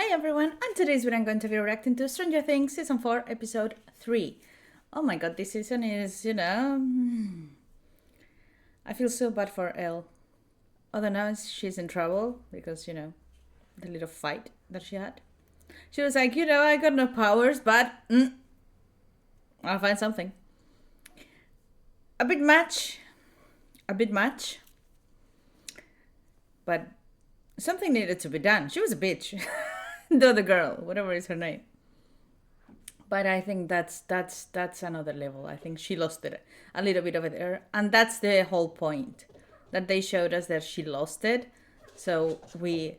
Hi everyone, and today's video I'm going to be reacting to Stranger Things Season 4, Episode 3. Oh my god, this season is, I feel so bad for Elle. Although now she's in trouble because, the little fight that she had. She was like, I got no powers, but I'll find something. A bit much. But something needed to be done. She was a bitch. The other girl, whatever is her name. But I think that's another level. I think she lost it a little bit over there. And that's the whole point. That they showed us that she lost it. So we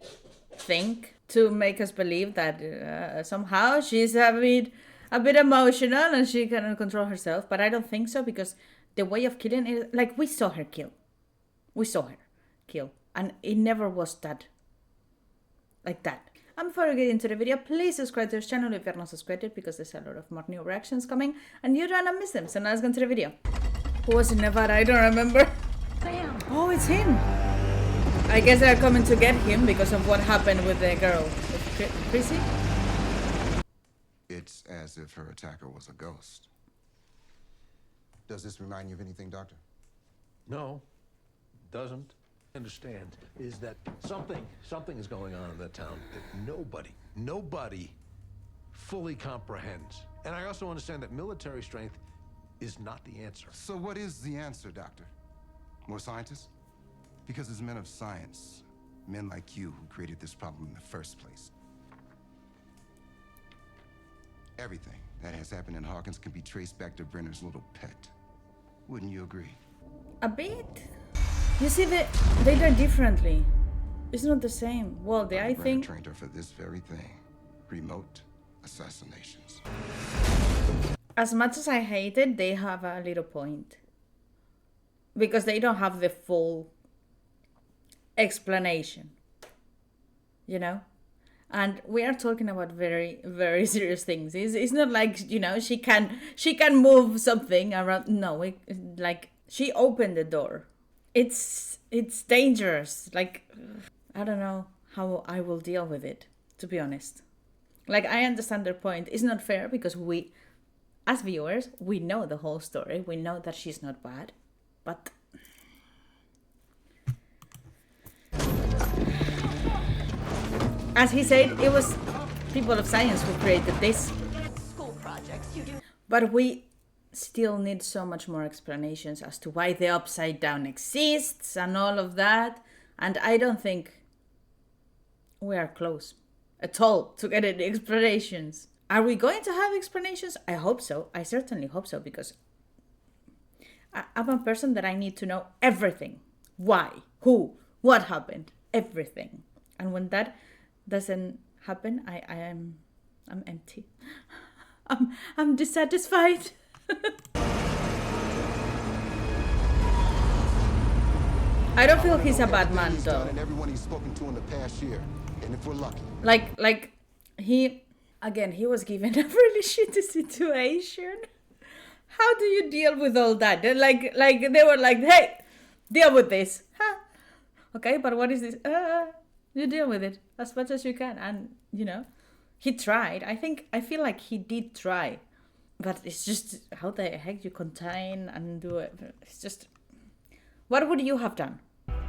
think to make us believe that somehow she's a bit emotional and she cannot control herself. But I don't think so, because the way of killing is like we saw her kill. And it never was that like that. And before we get into the video, please subscribe to this channel if you're not subscribed, because there's a lot of more new reactions coming and you don't want to miss them. So now let's go into the video. Who was in Nevada? I don't remember. Damn. Oh, it's him. I guess they're coming to get him because of what happened with the girl. With Chrissy? It's as if her attacker was a ghost. Does this remind you of anything, Doctor? No, doesn't. Understand is that something is going on in that town that nobody fully comprehends. And I also understand that military strength is not the answer. So what is the answer, Doctor? More scientists? Because it's men of science, men like you, who created this problem in the first place. Everything that has happened in Hawkins can be traced back to Brenner's little pet. Wouldn't you agree? A bit. You see, they die differently. It's not the same. Well, I think trained her for this very thing: remote assassinations. As much as I hate it, they have a little point, because they don't have the full explanation. And we are talking about very, very serious things. It's not like she can move something around. No, like she opened the door. It's dangerous. Like, I don't know how I will deal with it, to be honest. Like, I understand their point. It's not fair because we, as viewers, we know the whole story. We know that she's not bad. But as he said, it was people of science who created this. School projects, you do. But we still need so much more explanations as to why the upside down exists and all of that. And I don't think we are close at all to getting the explanations. Are we going to have explanations? I hope so. I certainly hope so, because I'm a person that I need to know everything. Why? Who? What happened? Everything. And when that doesn't happen, I'm empty. I'm dissatisfied. I don't feel he's a bad man though. And everyone he's spoken to in the past year, and if we're lucky. Like he was given a really shitty situation. How do you deal with all that? Like they were like, hey, deal with this. Huh? Okay, but what is this? You deal with it as much as you can. And he tried. I feel like he did try. But it's just, how the heck you contain and do it? It's just, what would you have done?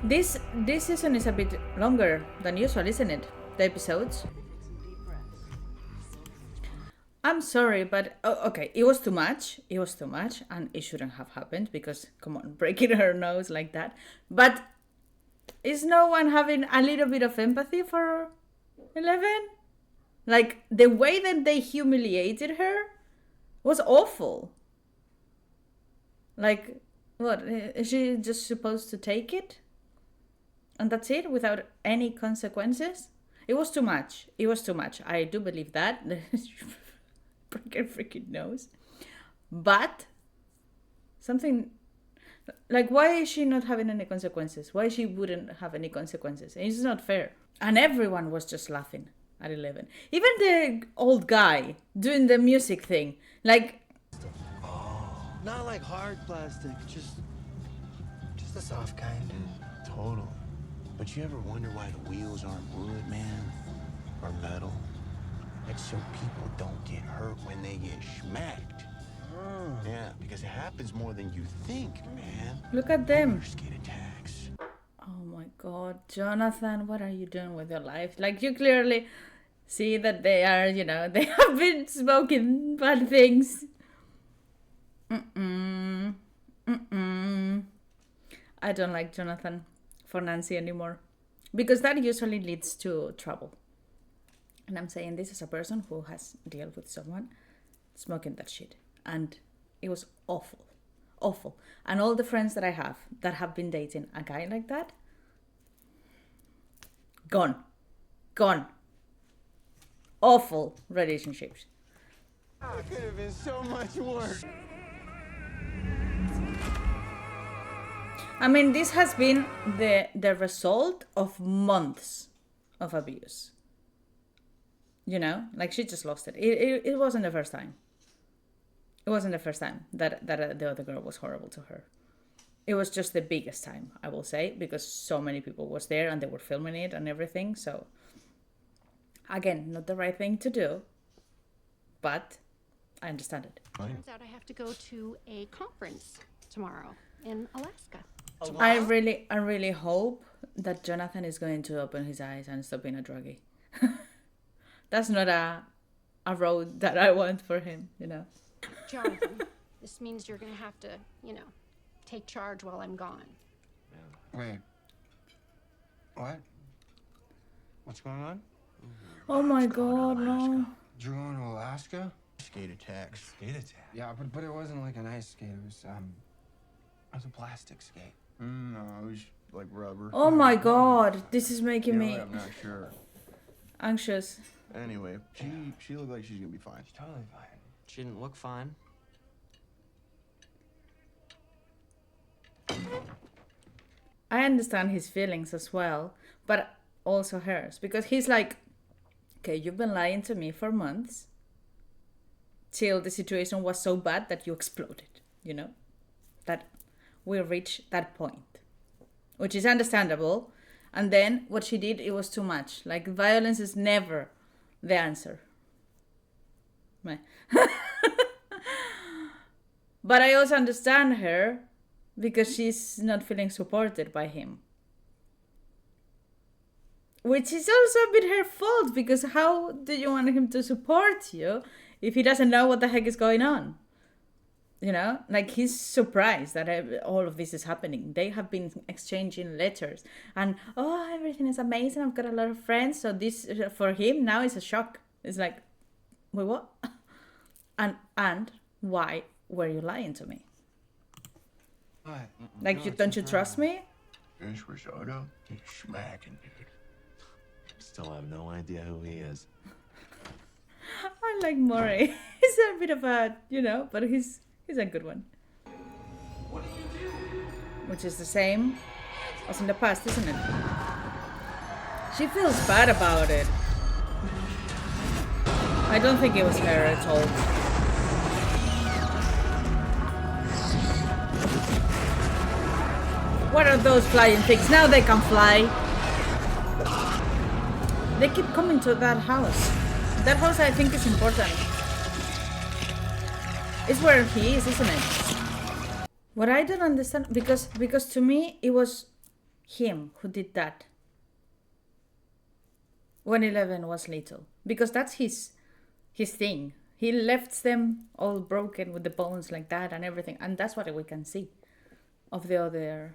This season is a bit longer than usual, isn't it? The episodes. I'm sorry, but okay, it was too much. And it shouldn't have happened, because, come on, breaking her nose like that. But is no one having a little bit of empathy for 11? Like, the way that they humiliated her was awful. Like, what? Is she just supposed to take it? And that's it, without any consequences? It was too much. I do believe that. Break her freaking nose. But something like, why is she not having any consequences? Why she wouldn't have any consequences? It's not fair. And everyone was just laughing at 11. Even the old guy doing the music thing. Like, not like hard plastic, just the soft kind. Total. But you ever wonder why the wheels aren't wood, man? Or metal? That's so people don't get hurt when they get smacked. Yeah, because it happens more than you think, man. Look at them. Roller skate attacks. Oh my god, Jonathan, what are you doing with your life? Like, you clearly see that they are, you know, they have been smoking bad things. I don't like Jonathan for Nancy anymore. Because that usually leads to trouble. And I'm saying this as a person who has dealt with someone smoking that shit. And it was awful. Awful. And all the friends that I have that have been dating a guy like that, gone. Gone. Awful relationships. It could have been so much worse. I mean, this has been the result of months of abuse. You know, like, she just lost it. It wasn't the first time. It wasn't the first time that the other girl was horrible to her. It was just the biggest time, I will say, because so many people was there and they were filming it and everything. So, again, not the right thing to do, but I understand it. Turns out I have to go to a conference tomorrow in Alaska. I really hope that Jonathan is going to open his eyes and stop being a druggie. That's not a road that I want for him, you know. Jonathan, this means you're gonna have to, you know, take charge while I'm gone. Wait. What? What's going on? Oh my god, no. You're going to Alaska? Skate attacks. Skate attack? Yeah, but it wasn't like an ice skate. It was a plastic skate. No, it was like rubber. Oh my god, this is making me I'm not sure. anxious. Anyway, she looked like she's gonna be fine. It's totally fine. She didn't look fine. I understand his feelings as well, but also hers. Because he's like, okay, you've been lying to me for months till the situation was so bad that you exploded, you know? That we reached that point, which is understandable. And then what she did, it was too much. Like, violence is never the answer. Meh. But I also understand her because she's not feeling supported by him. Which is also a bit her fault, because how do you want him to support you if he doesn't know what the heck is going on? You know, like, he's surprised that all of this is happening. They have been exchanging letters and, oh, everything is amazing. I've got a lot of friends. So this, for him, now is a shock. It's like, wait, what? And why were you lying to me? What? Like, don't you trust me? Finish risotto? He's smacking, dude. Still have no idea who he is. I like Murray. He's a bit of a, you know, but he's a good one. What do you do? Which is the same as in the past, isn't it? She feels bad about it. I don't think it was her at all. What are those flying things? Now they can fly. They keep coming to that house. That house, I think, is important. It's where he is, isn't it? What I don't understand, because to me, it was him who did that when Eleven was little. Because that's his thing. He left them all broken with the bones like that and everything. And that's what we can see of the other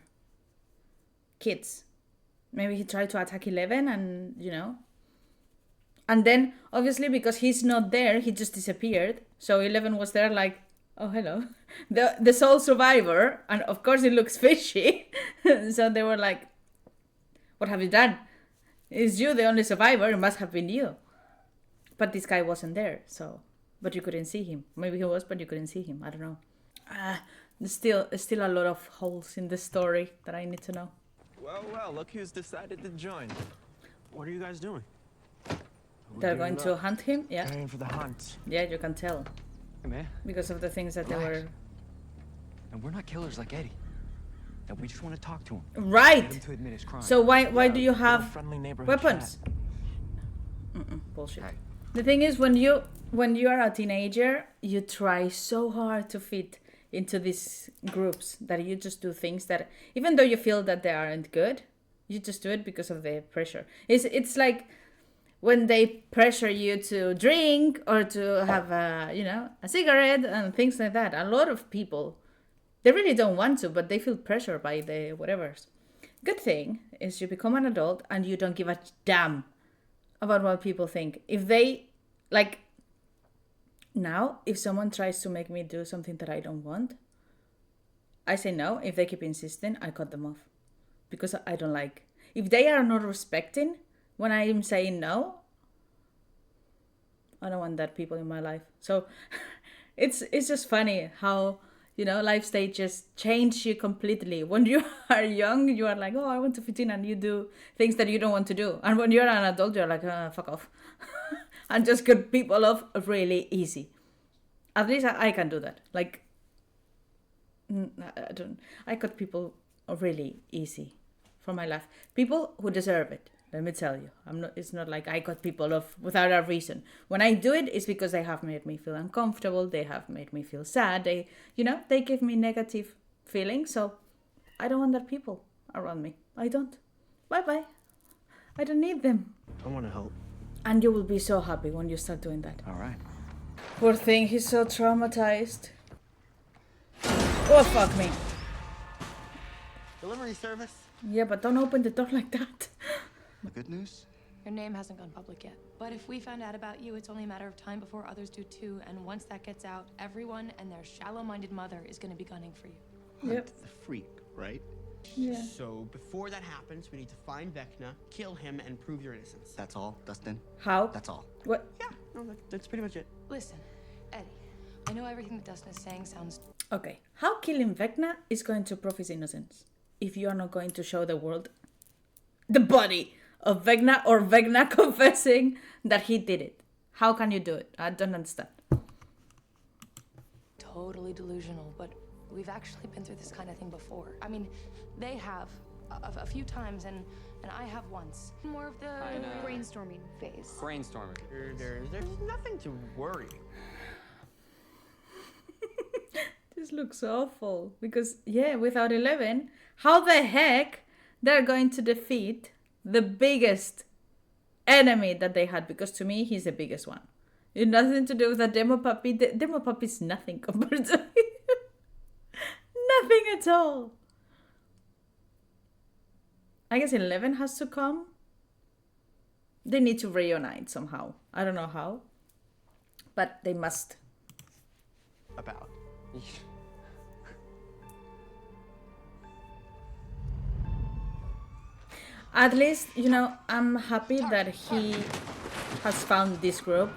kids. Maybe he tried to attack 11 and, you know. And then, obviously, because he's not there, he just disappeared. So 11 was there like, oh, hello. The sole survivor. And, of course, it looks fishy. So they were like, what have you done? Is you the only survivor? It must have been you. But this guy wasn't there, so... But you couldn't see him. Maybe he was, but you couldn't see him. I don't know. There's still a lot of holes in the story that I need to know. Well, look who's decided to join. What are you guys doing? They're going to hunt him? Yeah. Preparing for the hunt. Yeah, you can tell. Hey, man. Because of the things that they were... And we're not killers like Eddie. And we just want to talk to him. Right! Get him to admit his crime. So why do you have Friendly neighborhood weapons? chat. Bullshit. Hey, The thing is, when you are a teenager, you try so hard to fit into these groups that you just do things that, even though you feel that they aren't good, you just do it because of the pressure. It's like when they pressure you to drink or to have a cigarette and things like that. A lot of people, they really don't want to, but they feel pressure by the whatevers. Good thing is you become an adult and you don't give a damn about what people think. If they, like, now, if someone tries to make me do something that I don't want, I say no. If they keep insisting, I cut them off. Because I don't like. If they are not respecting when I am saying no, I don't want that people in my life. So it's just funny how, life stages change you completely. When you are young, you are like, oh, I want to fit in, and you do things that you don't want to do. And when you're an adult, you're like, fuck off. And just cut people off really easy. At least I can do that. Like, I cut people really easy from my life. People who deserve it, let me tell you. It's not like I cut people off without a reason. When I do it, it's because they have made me feel uncomfortable. They have made me feel sad. They give me negative feelings. So I don't want that people around me. I don't. Bye-bye. I don't need them. I want to help. And you will be so happy when you start doing that. All right. Poor thing, he's so traumatized. Oh, fuck me. Delivery service. Yeah, but don't open the door like that. The good news? Your name hasn't gone public yet. But if we found out about you, it's only a matter of time before others do too. And once that gets out, everyone and their shallow-minded mother is going to be gunning for you. Yep. The freak, right? Yeah. So before that happens, we need to find Vecna, kill him, and prove your innocence. That's all, Dustin? How? That's all. What? Yeah, no, that's pretty much it. Listen, Eddie, I know everything that Dustin is saying sounds... Okay, how killing Vecna is going to prove his innocence if you are not going to show the world the body of Vecna, or Vecna confessing that he did it? How can you do it? I don't understand. Totally delusional, but we've actually been through this kind of thing before. I mean, they have a few times, and I have once. More of the brainstorming phase. Brainstorming. There's nothing to worry. This looks awful. Because, yeah, without 11, how the heck they're going to defeat the biggest enemy that they had? Because to me, he's the biggest one. It's nothing to do with the demo puppy. The demo puppy is nothing compared to him. Nothing at all. I guess 11 has to come. They need to reunite somehow. I don't know how. But they must. About. At least, I'm happy that he has found this group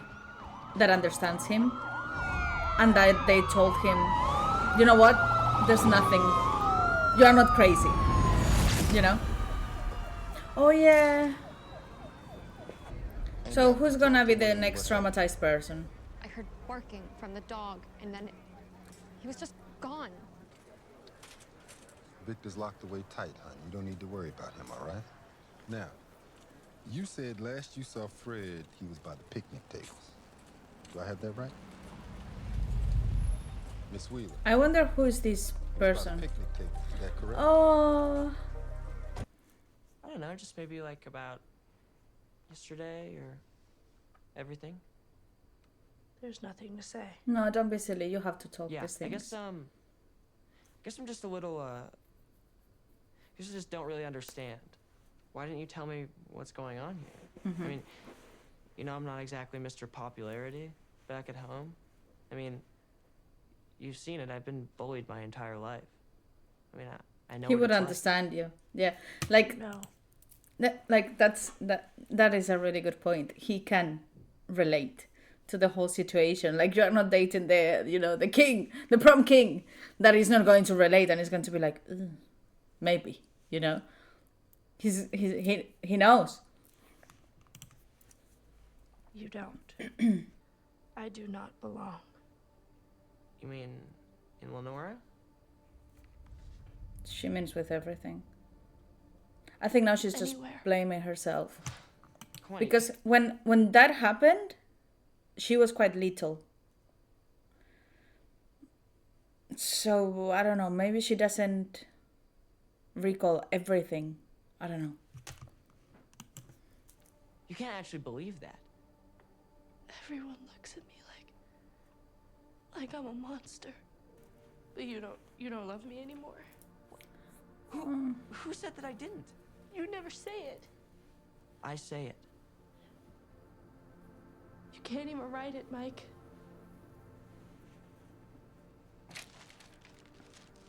that understands him. And that they told him, you know what? There's nothing. You are not crazy. Oh, yeah. So who's gonna be the next traumatized person? I heard barking from the dog, and then he was just gone. Victor's locked away tight, hon. You don't need to worry about him, all right? Now, you said last you saw Fred, he was by the picnic tables. Do I have that right? Miss Wheeler. I wonder who is this person. Picnic table. Is that correct? Oh. I don't know, just maybe like about yesterday or everything. There's nothing to say. No, don't be silly. You have to talk Yeah, these I things. guess I'm just a little I guess I just don't really understand. Why didn't you tell me what's going on here? Mm-hmm. I mean, I'm not exactly Mr. Popularity back at home. I mean, you've seen it. I've been bullied my entire life. I mean, I know He what would it's understand you. Yeah, like No. That is a really good point. He can relate to the whole situation. Like, you're not dating the king, the prom king, that is not going to relate and is going to be like, maybe, he knows. You don't. I do not belong. You mean in Lenora? She means with everything. I think now she's just Anywhere. blaming herself. Come on, Because when that happened, she was quite little. So, I don't know, maybe she doesn't recall everything. I don't know. You can't actually believe that. Everyone looks at me like I'm a monster. But you don't love me anymore. Who said that I didn't? You never say it. I say it. You can't even write it, Mike.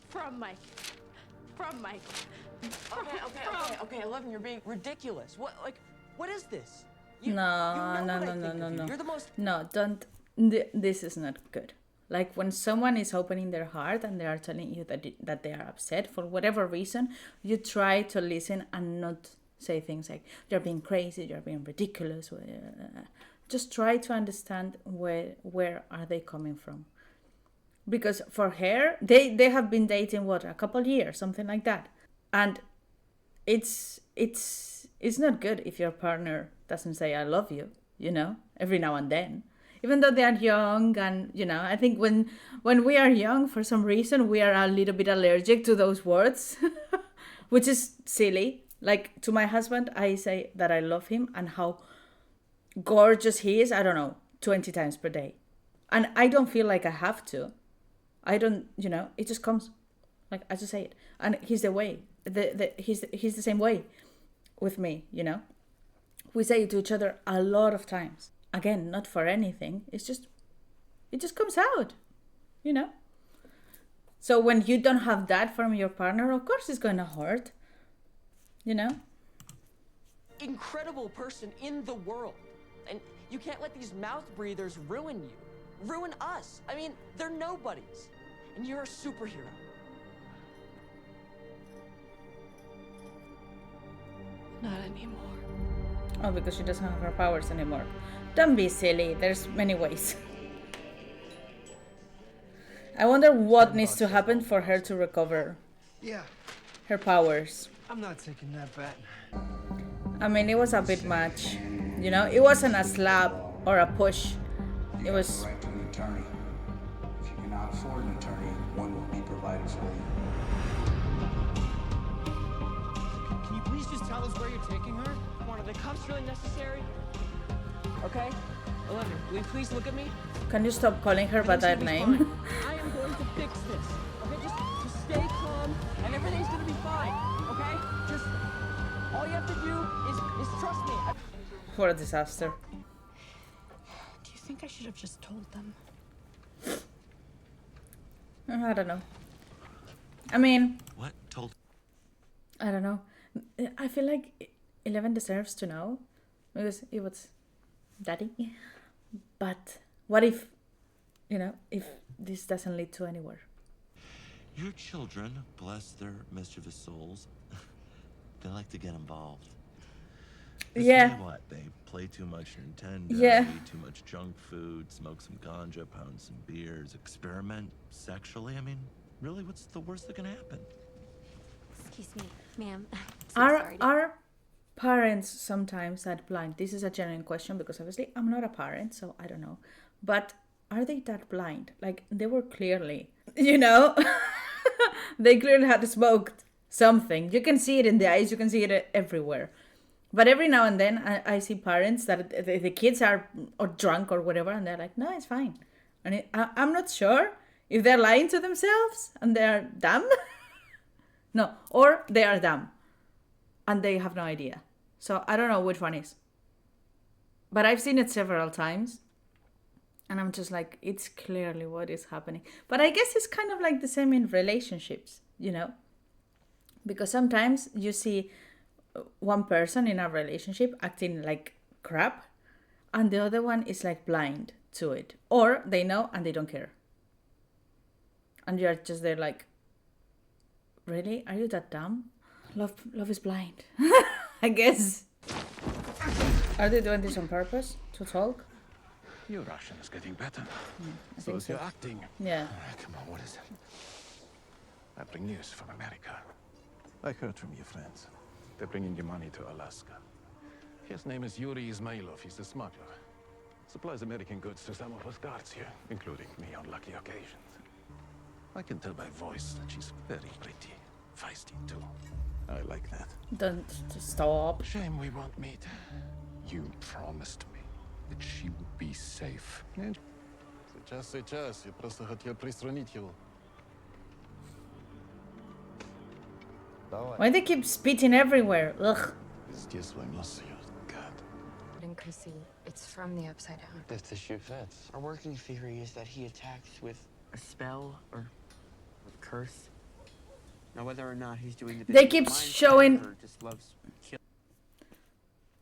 From Mike. From Mike. Okay, 11, you're being ridiculous. What is this? No. You're the most... No, don't. This is not good. Like when someone is opening their heart and they are telling you that they are upset for whatever reason, you try to listen and not say things like, you're being crazy, you're being ridiculous. Just try to understand where are they coming from. Because for her, they have been dating, a couple years, something like that. And it's not good if your partner doesn't say, I love you, every now and then. Even though they are young and, I think when we are young, for some reason, we are a little bit allergic to those words, which is silly. Like to my husband, I say that I love him and how gorgeous he is, 20 times per day. And I don't feel like I have to. I don't, it just comes. Like, I just say it. And he's the way. He's the same way with me, We say it to each other a lot of times. Again, not for anything. It just comes out, So when you don't have that from your partner, of course it's going to hurt, Incredible person in the world. And you can't let these mouth breathers ruin you. Ruin us. I mean, they're nobodies. And you're a superhero. Not anymore. Oh, because she doesn't have her powers anymore. Don't be silly. There's many ways. I wonder what needs to happen for her to recover her powers. I'm not taking that bet. I mean, it was a bit much. It wasn't a slap or a push. It was... Right to an attorney. If you cannot afford an attorney, one will be provided for you. Can you please just tell us where you're taking her? One, are the cuffs really necessary? Okay? 11, will you please look at me? Can you stop calling her by that name? I am going to fix this. Okay, just stay calm and everything's gonna be fine. Okay? Just all you have to do is trust me. What a disaster. Do you think I should have just told them? I don't know. I mean... What? Told? I don't know. I feel like 11 deserves to know. Because it was daddy. But what if, if this doesn't lead to anywhere? Your children, bless their mischievous souls, they like to get involved. They say what? They play too much Nintendo, eat too much junk food, smoke some ganja, pound some beers, experiment sexually. I mean, really, what's the worst that can happen? Excuse me, ma'am. Are parents sometimes that blind? This is a genuine question because obviously I'm not a parent, so I don't know. But are they that blind? Like, they were clearly, they clearly had smoked something. You can see it in the eyes, you can see it everywhere. But every now and then I see parents that the kids are or drunk or whatever, and they're like, no, it's fine. And I'm not sure if they're lying to themselves and they're dumb. No, or they are dumb and they have no idea. So I don't know which one is. But I've seen it several times. And I'm just like, it's clearly what is happening. But I guess it's kind of like the same in relationships, Because sometimes you see one person in a relationship acting like crap. And the other one is like blind to it. Or they know and they don't care. And you're just there like, really? Are you that dumb? Love is blind. I guess. Are they doing this on purpose? To talk? Your Russian is getting better. I think so. You're acting. Yeah. Come on, what is it? I bring news from America. I heard from your friends. They're bringing you money to Alaska. His name is Yuri Ismailov. He's a smuggler. Supplies American goods to some of us guards here, including me on lucky occasions. I can tell by voice that she's very pretty. Feisty, too. I like that. Don't stop. Shame we won't meet. You promised me that she would be safe. Сейчас. Я просто хотел приструнить его. Why they keep spitting everywhere? Ugh. Здесь свой нос, God. And Chrissy, it's from the Upside Down. If the shoe fits. Our working theory is that he attacked with a spell or a curse. Now, whether or not he's doing the They keep showing. or just loves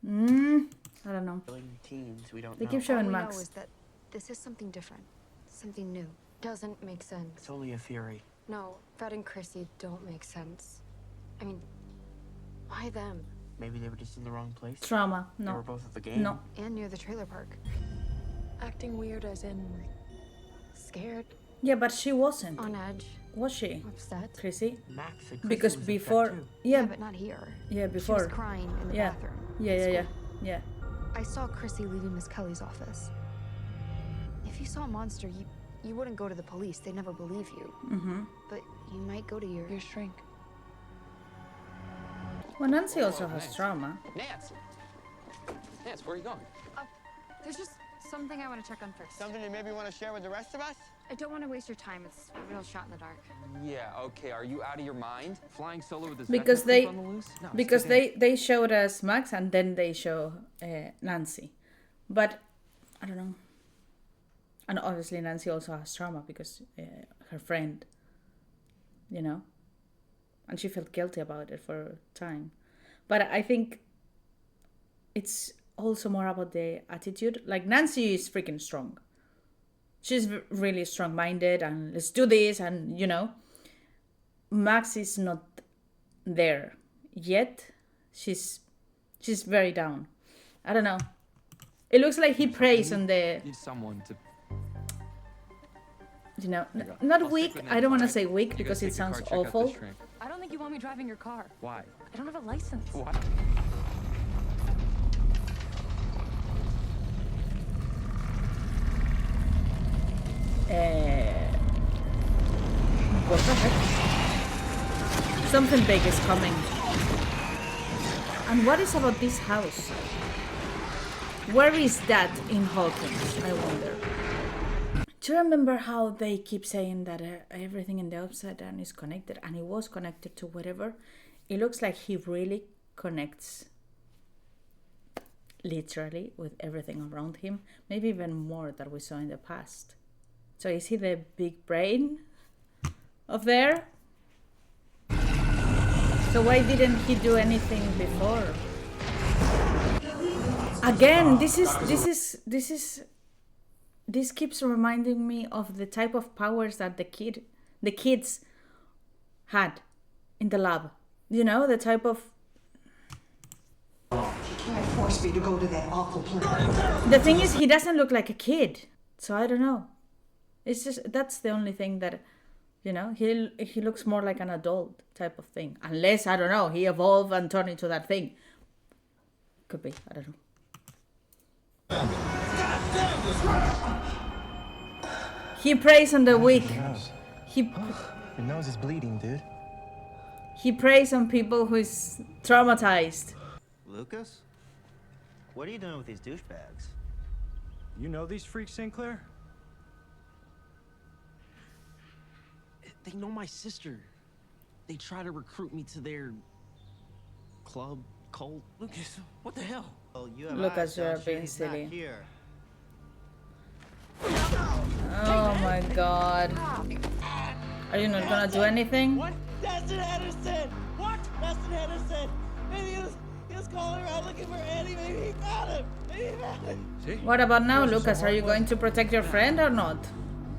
I don't know. killing teens, we don't They know. keep showing All we Max. know is that this is something different, something new. Doesn't make sense. It's only a theory. No, Fred and Chrissy don't make sense. I mean, why them? Maybe they were just in the wrong place. Trauma. They No. were both at the game. No. And near the trailer park. Acting weird as in Scared, Yeah, but she wasn't. on edge, Was she? upset. Chrissy? Max said Chrissy Because was upset, before. too. Yeah. But not here. Yeah, She before. was crying in the Yeah. bathroom. Yeah. I saw Chrissy leaving Miss Kelly's office. If you saw a monster, you wouldn't go to the police. They'd never believe you. Mm-hmm. But you might go to your shrink. Well, Nancy also has trauma. Nance, where are you going? There's just something I want to check on first. Something you maybe want to share with the rest of us? I don't want to waste your time. It's a real shot in the dark. Yeah, okay. Are you out of your mind? Flying solo with this Because Vecna they, creep on the loose? No, it's because today. they showed us Max and then they show Nancy, but I don't know. And obviously Nancy also has trauma because her friend, you know, and she felt guilty about it for a time. But I think it's also more about the attitude. Like Nancy is freaking strong. She's really strong-minded and let's do this and, you know. Max is not there yet. She's very down. I don't know. It looks like he preys on the, Need someone to. you know, There you go. not I'll weak. stick with I don't want to Nance, say alright? weak You because guys it take your sounds car, check out this awful. shrink. I don't think you want me driving your car. Why? I don't have a license. What? What the heck? Something big is coming. And what is about this house? Where is that in Hawkins, I wonder? Do you remember how they keep saying that everything in the Upside Down is connected? And it was connected to whatever. It looks like he really connects literally with everything around him. Maybe even more than we saw in the past. So is he the big brain of there? So why didn't he do anything before? Again, this keeps reminding me of the type of powers that the kids had in the lab. You know, the type of. You can't force me to go to that awful place. The thing is, he doesn't look like a kid, so I don't know. It's just that's the only thing that, you know, he looks more like an adult type of thing. Unless, I don't know, he evolved and turned into that thing. Could be, I don't know. He preys on the weak. Your nose is bleeding, dude. He preys on people who is traumatized. Lucas? What are you doing with these douchebags? You know these freaks, Sinclair? They know my sister. They try to recruit me to their club, cult. Lucas, what the hell? Well, you have Lucas, eyes, you're don't you? being He's not silly. here. Oh my god. Are you not gonna do anything? What? Destin Henderson! What? Destin Henderson! Maybe he was calling around looking for Andy. Maybe he found him. Maybe he found him. What about now, Lucas? Are you going to protect your friend or not?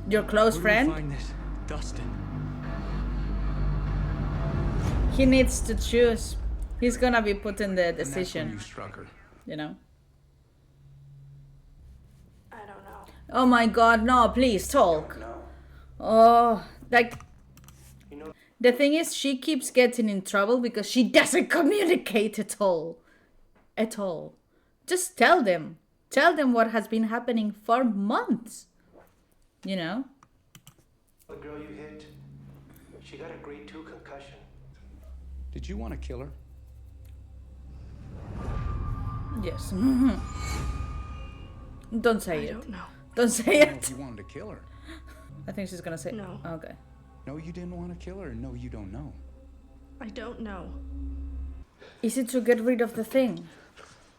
Your close friend? Find this Dustin. He needs to choose. He's gonna be put in the And that's when decision. you struck her. You know? I don't know. Oh my god, no, please talk. Oh, like. The thing is, she keeps getting in trouble because she doesn't communicate at all. At all. Just tell them. Tell them what has been happening for months. You know? The girl you hit, she got a grade 2 concussion. Did you want to kill her? Yes. Don't say it. I don't know. Don't say I don't know it. if you wanted to kill her. I think she's gonna say No. Okay. No, you didn't want to kill her. No, you don't know. I don't know. Is it to get rid of the thing?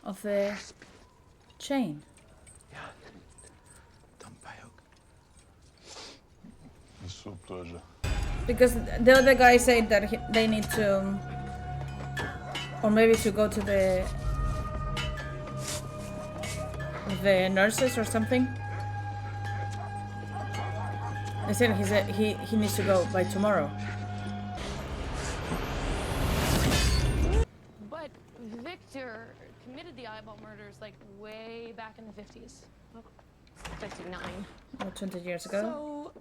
Of the chain? Because the other guy said that they need to... Or maybe to go to the nurses or something. They said he needs to go by tomorrow. But Victor committed the eyeball murders like way back in the 50s. 59. What, 20 years ago? So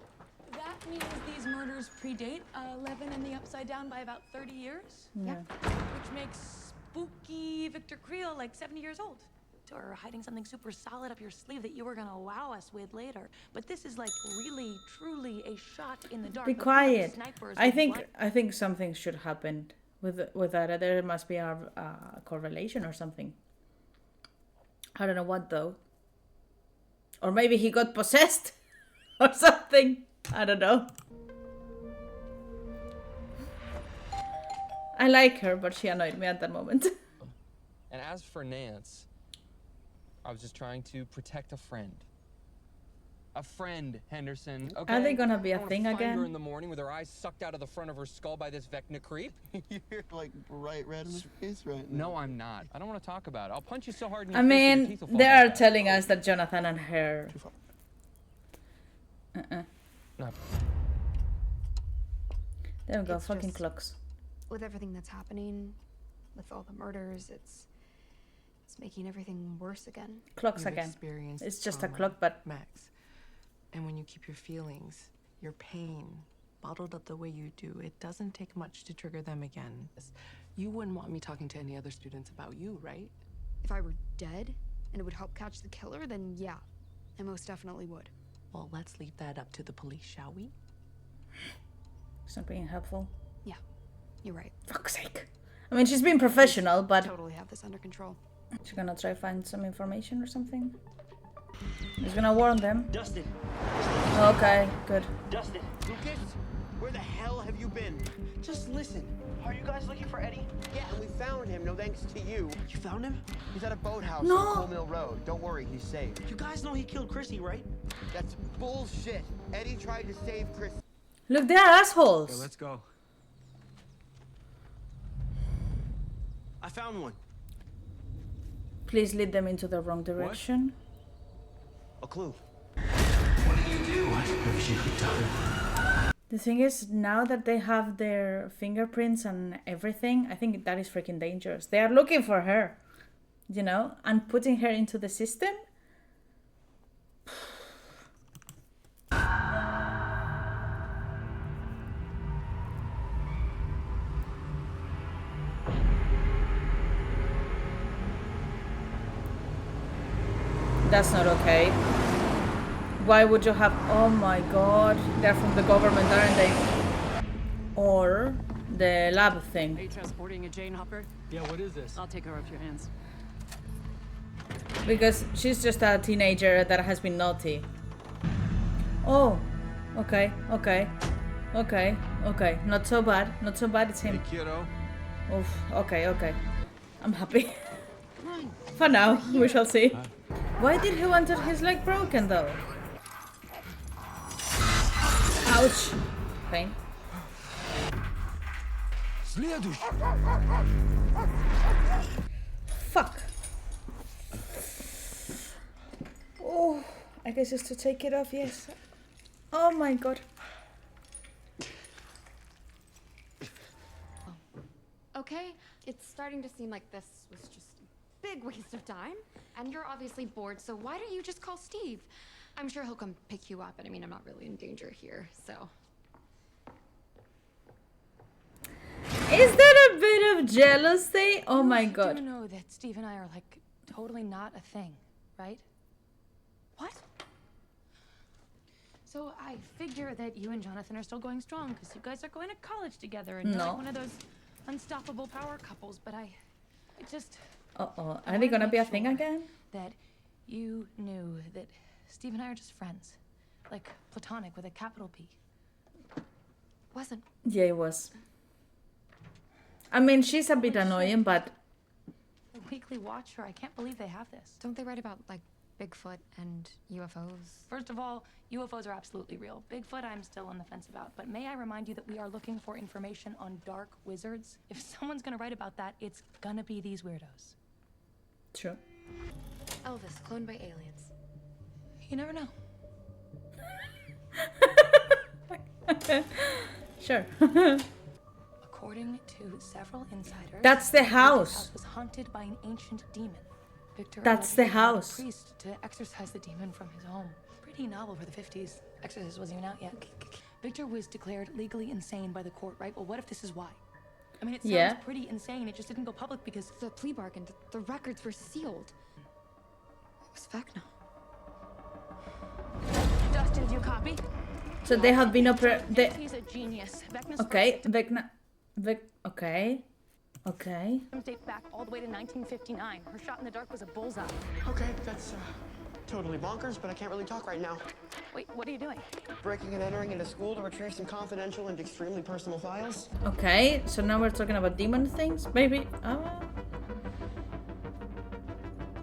that means these murders predate 11 and the Upside Down by about 30 years? Yeah. Which makes spooky Victor Creel like 70 years old. Or hiding something super solid up your sleeve that you were gonna wow us with later. But this is like really, truly a shot in the dark. Be quiet. I think something should happen with that. There must be a correlation or something. I don't know what though. Or maybe he got possessed or something. I don't know. I like her, but she annoyed me at that moment. And as for Nance, I was just trying to protect a friend. A friend, Henderson. Okay? Are they gonna be a I wanna thing find again? her in the morning with her eyes sucked out of the front of her skull by this Vecna creep. You're like bright red in the face right now. No, I'm not. I don't want to talk about it. I'll punch you so hard in I your face that your mean, teeth will fall they back are out. telling us that Jonathan and her... No. There we go, It's fucking just- clocks. With everything that's happening, with all the murders, it's making everything worse again. Clocks You've again. experienced It's just a trauma, clock, but... Max. And when you keep your feelings, your pain, bottled up the way you do, it doesn't take much to trigger them again. You wouldn't want me talking to any other students about you, right? If I were dead and it would help catch the killer, then yeah, I most definitely would. Well, let's leave that up to the police, shall we? It's not being helpful. Yeah, you're right. Fuck's sake. I mean, she's been professional, but... Totally have this under control. She's gonna try find some information or something. She's gonna warn them. Dustin. Okay, good. Dustin. Lucas, where the hell have you been? Just listen. Are you guys looking for Eddie? Yeah, and we found him, no thanks to you. You found him? He's at a boathouse No. on Coal Mill Road. Don't worry, he's safe. You guys know he killed Chrissy, right? That's bullshit. Eddie tried to save Chris. Look, they're assholes. Okay, let's go. I found one. Please lead them into the wrong direction. A clue. What did you do? I wish you could tell. The thing is, now that they have their fingerprints and everything, I think that is freaking dangerous. They are looking for her, you know, and putting her into the system. That's not okay. Why would you have... Oh my god. They're from the government, aren't they? Or the lab Are thing. you transporting a Jane Hopper? Yeah, what is this? I'll take her off your hands. Because she's just a teenager that has been naughty. Oh. Okay, okay. Okay, okay. Not so bad. Not so bad, it's him. Hey, kiddo. Oof. Okay, okay. I'm happy. For now, we shall see. Why did he want his leg broken though? Ouch. Pain. Fuck. Oh, I guess it's to take it off, yes. Oh my god. Okay, it's starting to seem like this was just a big waste of time. And you're obviously bored, so why don't you just call Steve? I'm sure he'll come pick you up, and I mean, I'm not really in danger here, so. Is that a bit of jealousy? Oh my god. You do know that Steve and I are like totally not a thing, right? What? So I figure that you and Jonathan are still going strong because you guys are going to college together and you're like one of those unstoppable power couples. But I just. Uh-oh. Are they gonna be a thing again? That you knew that Steve and I are just friends. Like platonic with a capital P. Wasn't. Yeah, it was. I mean, she's a bit annoying, but... The Weekly Watcher, I can't believe they have this. Don't they write about, like, Bigfoot and UFOs? First of all, UFOs are absolutely real. Bigfoot, I'm still on the fence about. But may I remind you that we are looking for information on dark wizards? If someone's gonna write about that, it's gonna be these weirdos. True. Elvis, cloned by aliens. You never know. Sure. According to several insiders, That's the house. The house was haunted by an ancient demon. Victor That's the allegedly hired a house. priest to exorcise the demon from his home. Pretty novel for the 50s. Exorcist wasn't even out yet. Victor was declared legally insane by the court, right? Well, what if this is why? I mean, it sounds pretty insane. It just didn't go public because the plea bargain, the records were sealed. It was Vecna. Dustin, do you copy? So they have been He's a genius. Okay, Vecna. Okay. Date back all the way to 1959. Her shot in the dark was a bullseye. Okay, that's totally bonkers, but I can't really talk right now. Wait, what are you doing? Breaking and entering into school to retrieve some confidential and extremely personal files. Okay, so now we're talking about demon things, maybe.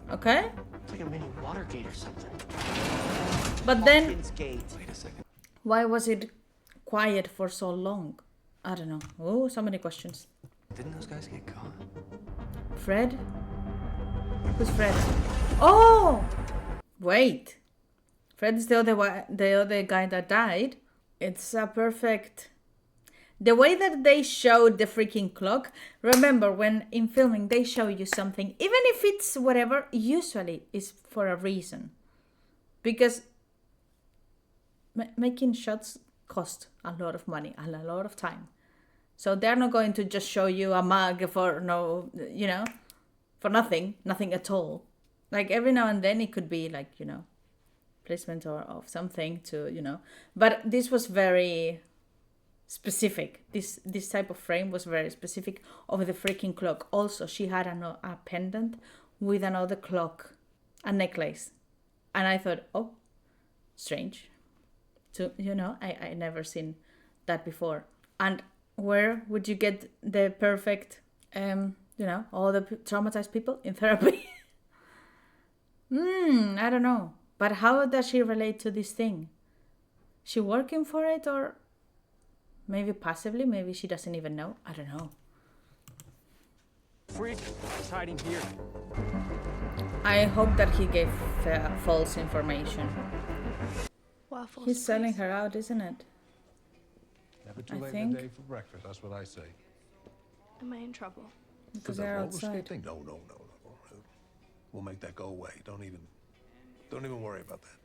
Okay. It's like a mini Watergate or something. But then, Hawkins Gate. Wait a second. why was it quiet for so long? I don't know. Oh, so many questions. Didn't those guys get caught? Fred? Who's Fred? Oh! Wait. Fred's the other guy that died. It's a perfect... The way that they showed the freaking clock. Remember, when in filming they show you something, even if it's whatever, usually is for a reason. Because making shots cost a lot of money and a lot of time. So they're not going to just show you a mug for no, for nothing at all. Like every now and then it could be like, placement or of something to, But this was very specific. This type of frame was very specific of the freaking clock. Also, she had a pendant with another clock, a necklace. And I thought, oh, strange. So, I never seen that before. And where would you get the perfect, all the traumatized people in therapy? I don't know. But how does she relate to this thing? She working for it, or maybe passively? Maybe she doesn't even know. I don't know. Freak is hiding here. I hope that he gave false information. Waffles, He's selling her out, isn't it? Never too late in the day for breakfast, that's what I say. Am I in trouble? Because they're outside. Thing? No. We'll make that go away. Don't even worry about that.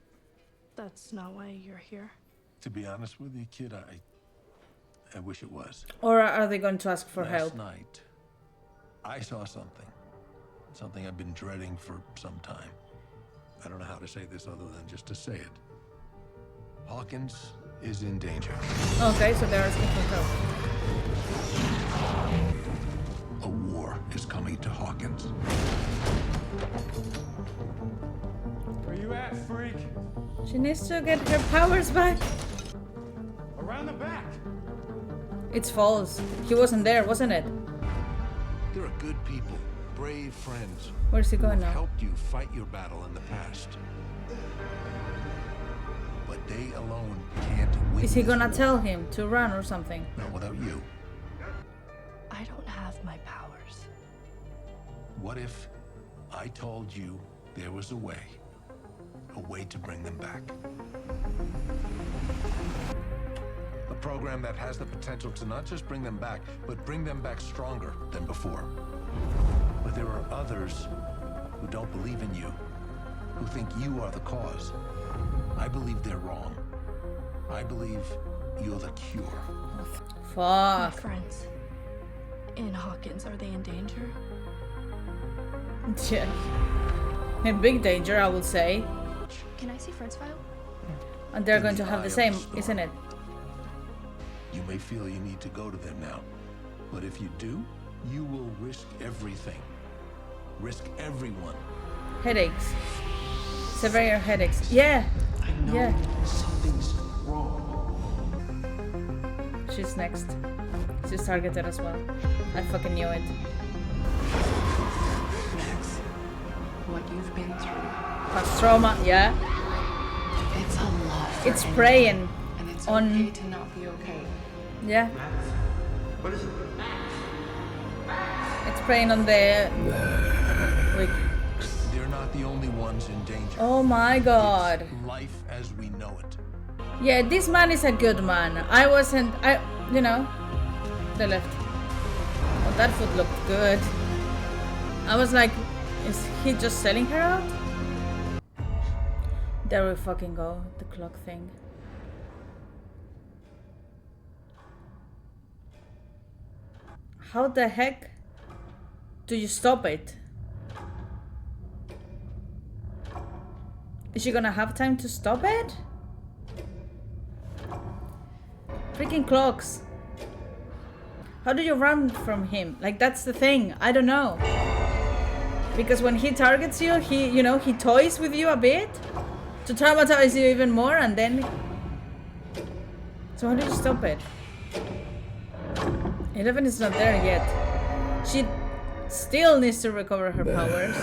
That's not why you're here. To be honest with you, kid, I wish it was. Or are they going to ask for help? Last night, I saw something I've been dreading for some time. I don't know how to say this other than just to say it. Hawkins is in danger. Okay, so they're asking for help. A war is coming to Hawkins. Where you at, freak? She needs to get her powers back. Around the back. It's false. He wasn't there, wasn't it? There are good people, brave friends. Where's he going now? Helped you fight your battle in the past. But they alone can't win. Is he gonna tell him to run or something? Not without you. I don't have my powers. What if I told you there was a way to bring them back? A program that has the potential to not just bring them back, but bring them back stronger than before. But there are others who don't believe in you, who think you are the cause. I believe they're wrong. I believe you're the cure. My Fuck. friends in Hawkins, are they in danger? Yeah. In big danger, I would say. Can I see Fred's file? And they're In going the to have eye the of same, the storm. isn't it? You may feel you need to go to them now, but if you do, you will risk everything. Risk everyone. Headaches. Severe headaches. Yeah. I know Yeah. something's wrong. She's next. She's targeted as well. I fucking knew it. Max, what you've been through, Past trauma, yeah. it's a lot. For It's anyone, preying and it's on. okay to not be okay. Yeah. What is it? It's preying on the. Wait. They're not the only ones in danger. Oh my god. It's life as we know it. Yeah, this man is a good man. I wasn't. You know. They left. Oh, that food looked good. I was like, is he just selling her out? There we fucking go. The clock thing. How the heck do you stop it? Is she gonna have time to stop it? Freaking clocks. How do you run from him? Like, that's the thing. I don't know. Because when he targets you, he toys with you a bit to traumatize you even more, and then. So how do you stop it? 11 is not there yet. She still needs to recover her powers.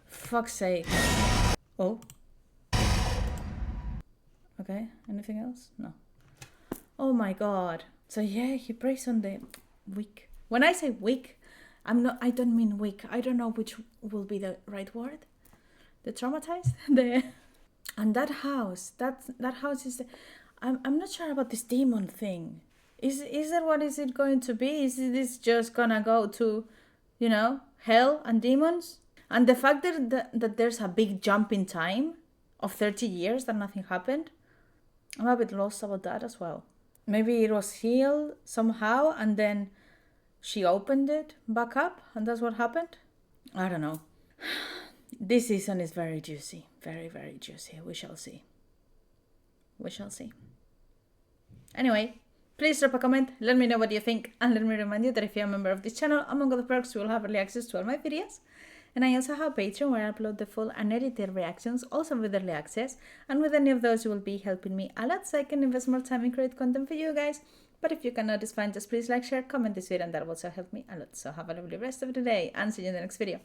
Fuck's sake. Oh. Okay, anything else? No. Oh my god. So yeah, he breaks on the weak. When I say weak, I don't mean weak. I don't know which will be the right word. The traumatized? And that house is I'm not sure about this demon thing. Is that what is it going to be? Is this just gonna go to, hell and demons? And the fact that there's a big jump in time of 30 years that nothing happened, I'm a bit lost about that as well. Maybe it was healed somehow and then she opened it back up and that's what happened? I don't know. This season is very juicy. Very, very juicy. We shall see. We shall see. Anyway, please drop a comment, let me know what you think, and let me remind you that if you're a member of this channel, among other perks, you will have early access to all my videos. And I also have Patreon where I upload the full unedited reactions, also with early access. And with any of those, you will be helping me a lot so I can invest more time and create content for you guys. But if you cannot, it's fine. Just please like, share, comment this video, and that will also help me a lot. So have a lovely rest of the day and see you in the next video.